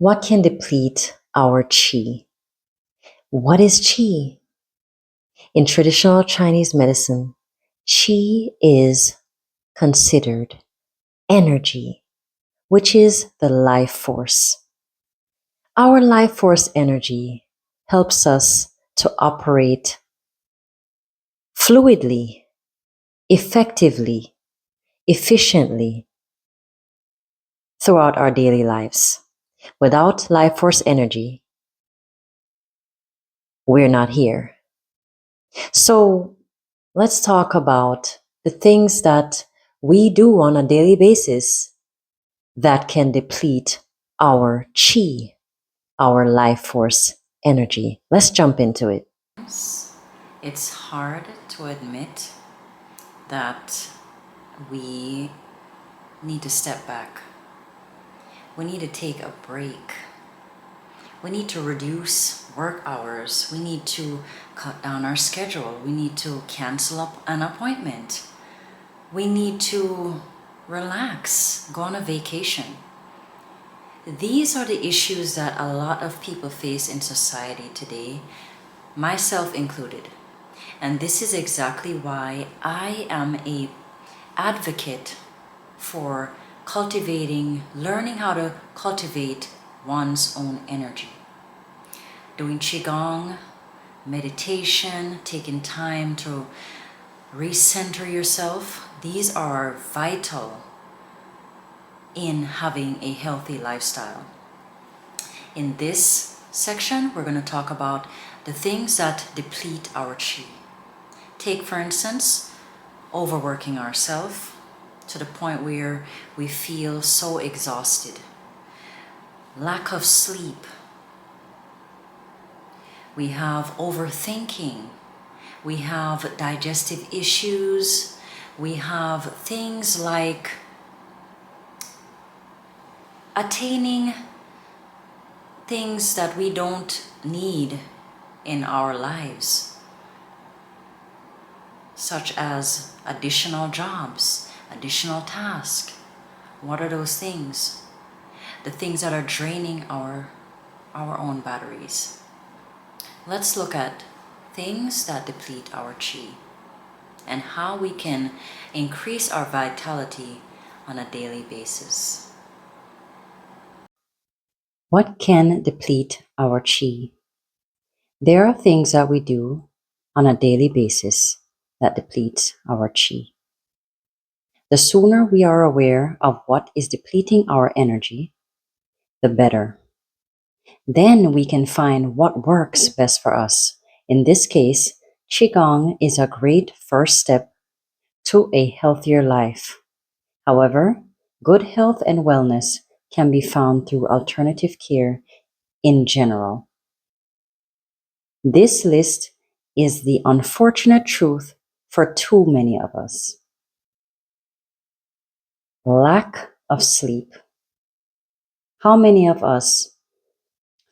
What can deplete our qi? What is qi? In traditional Chinese medicine, qi is considered energy, which is the life force. Our life force energy helps us to operate fluidly, effectively, efficiently throughout our daily lives. Without life force energy, we're not here. So let's talk about the things that we do on a daily basis that can deplete our qi, our life force energy. Let's jump into it. It's hard to admit that we need to step back. We need to take a break. We need to reduce work hours. We need to cut down our schedule. We need to cancel up an appointment. We need to relax, go on a vacation. These are the issues that a lot of people face in society today, myself included. And this is exactly why I am a advocate for learning how to cultivate one's own energy. Doing Qigong, meditation, taking time to recenter yourself, these are vital in having a healthy lifestyle. In this section, we're going to talk about the things that deplete our qi. Take, for instance, overworking ourselves to the point where we feel so exhausted. Lack of sleep. We have overthinking. We have digestive issues. We have things like attaining things that we don't need in our lives, such as additional jobs, additional tasks. What are those things? The things that are draining our own batteries. Let's look at things that deplete our qi and how we can increase our vitality on a daily basis. What can deplete our qi? There are things that we do on a daily basis that deplete our qi. The sooner we are aware of what is depleting our energy, the better. Then we can find what works best for us. In this case, Qigong is a great first step to a healthier life. However, good health and wellness can be found through alternative care in general. This list is the unfortunate truth for too many of us. Lack of sleep. How many of us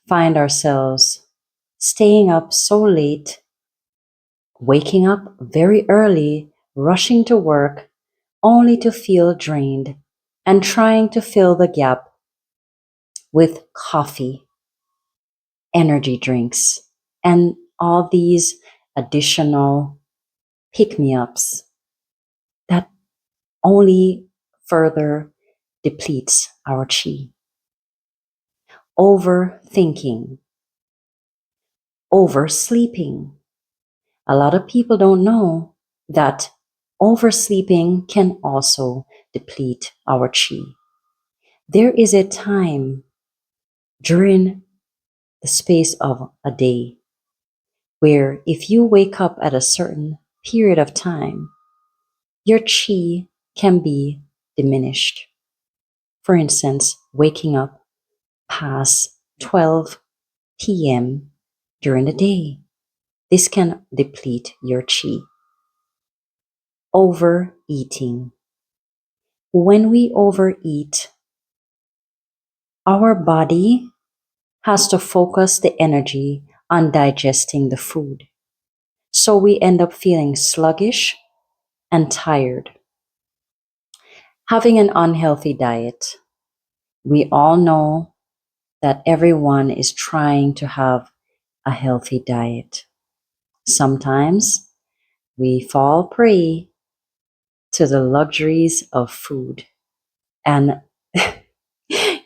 find ourselves staying up so late, waking up very early, rushing to work, only to feel drained and trying to fill the gap with coffee, energy drinks, and all these additional pick-me-ups that only further depletes our qi. Overthinking, oversleeping. A lot of people don't know that oversleeping can also deplete our qi. There is a time during the space of a day where if you wake up at a certain period of time, your qi can be diminished. For instance, waking up past 12 p.m. during the day. This can deplete your qi. Overeating. When we overeat, our body has to focus the energy on digesting the food. So we end up feeling sluggish and tired. Having an unhealthy diet. We all know that everyone is trying to have a healthy diet. Sometimes we fall prey to the luxuries of food. And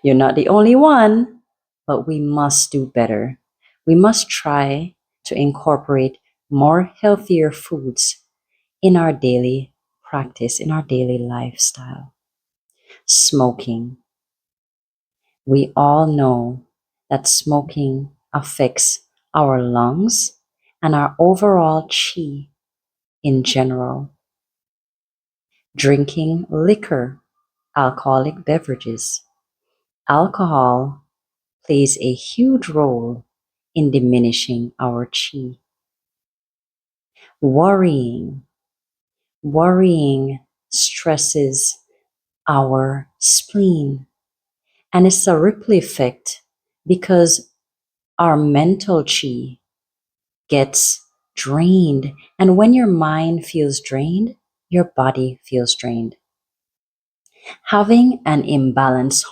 you're not the only one, but we must do better. We must try to incorporate more healthier foods in our daily practice, in our daily lifestyle. Smoking. We all know that smoking affects our lungs and our overall chi in general. Drinking liquor, alcoholic beverages. Alcohol plays a huge role in diminishing our chi. Worrying. Worrying stresses our spleen, and it's a ripple effect because our mental chi gets drained. And when your mind feels drained, your body feels drained. Having an imbalanced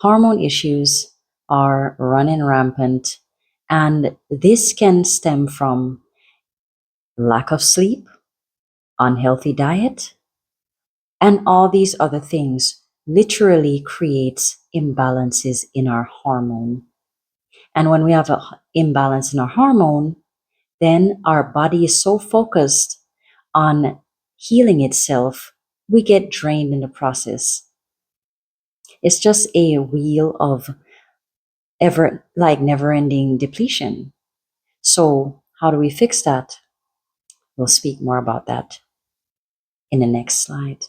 hormone issues are running rampant, and this can stem from lack of sleep, unhealthy diet, and all these other things literally creates imbalances in our hormone. And when we have an imbalance in our hormone, then our body is so focused on healing itself, we get drained in the process. It's just a wheel of never ending depletion. So, how do we fix that? We'll speak more about that in the next slide.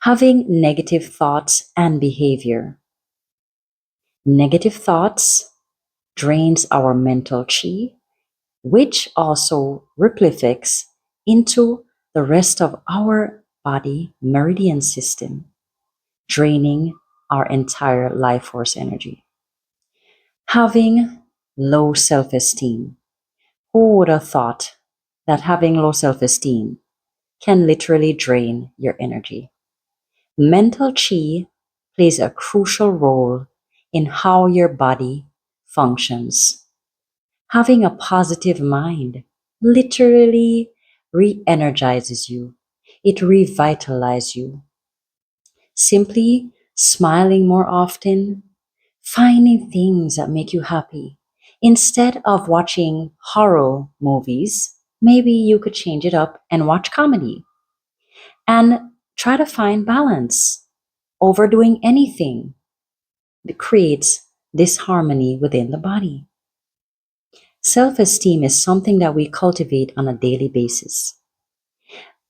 Having negative thoughts and behavior. Negative thoughts drains our mental chi, which also ripple effects into the rest of our body meridian system, draining our entire life force energy. Having low self esteem. Who would have thought that having low self esteem can literally drain your energy? Mental chi plays a crucial role in how your body functions. Having a positive mind literally re energizes you, it revitalizes you. Simply smiling more often, finding things that make you happy. Instead of watching horror movies, maybe you could change it up and watch comedy and try to find balance. Overdoing anything that creates disharmony within the body. Self esteem is something that we cultivate on a daily basis.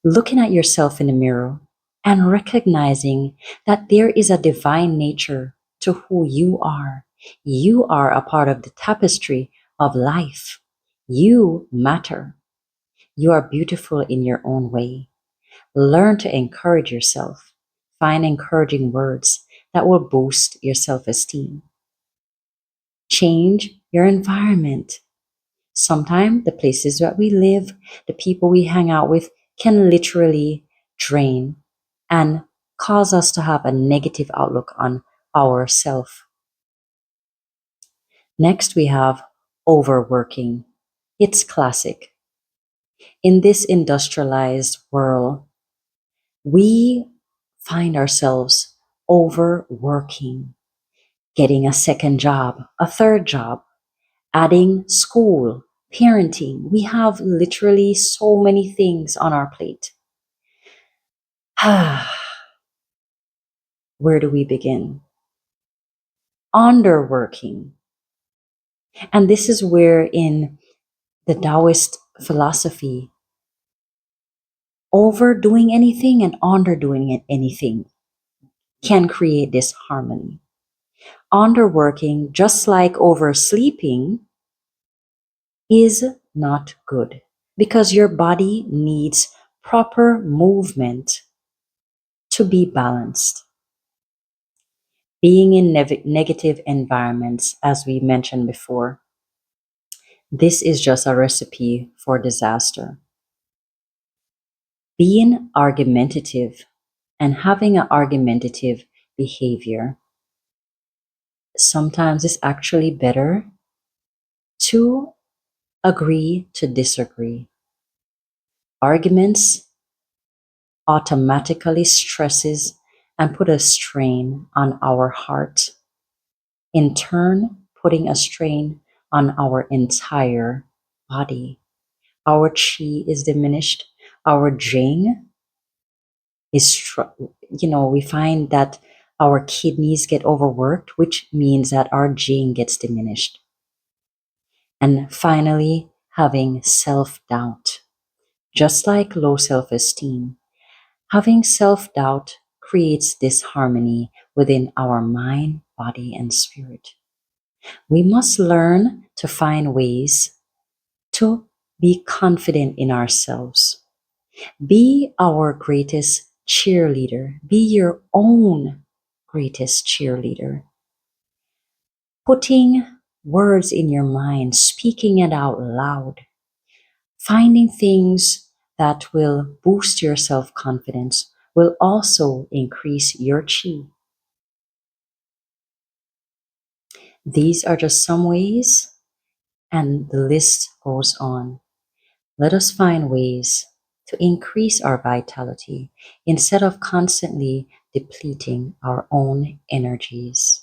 Looking at yourself in the mirror and recognizing that there is a divine nature to who you are. You are a part of the tapestry of life. You matter. You are beautiful in your own way. Learn to encourage yourself. Find encouraging words that will boost your self esteem. Change your environment. Sometimes the places that we live, the people we hang out with can literally drain and cause us to have a negative outlook on ourself. Next, we have overworking. It's classic. In this industrialized world, we find ourselves overworking, getting a second job, a third job, adding school, parenting. We have literally so many things on our plate. Where do we begin? Underworking. And this is where in the Taoist philosophy, overdoing anything and underdoing anything can create this harmony. Underworking, just like oversleeping, is not good because your body needs proper movement to be balanced. Being in negative environments, as we mentioned before, this is just a recipe for disaster. Being argumentative and having an argumentative behavior Sometimes it's actually better to agree to disagree. Arguments automatically stresses and put a strain on our heart, in turn putting a strain on our entire body. Our chi is diminished, our jing is we find that our kidneys get overworked, which means that our jing gets diminished. And finally, having self-doubt. Just like low self-esteem, having self-doubt creates disharmony within our mind, body, and spirit. We must learn to find ways to be confident in ourselves. Be our greatest cheerleader. Be your own greatest cheerleader. Putting words in your mind, speaking it out loud, finding things that will boost your self confidence will also increase your chi. These are just some ways, and the list goes on. Let us find ways to increase our vitality instead of constantly depleting our own energies.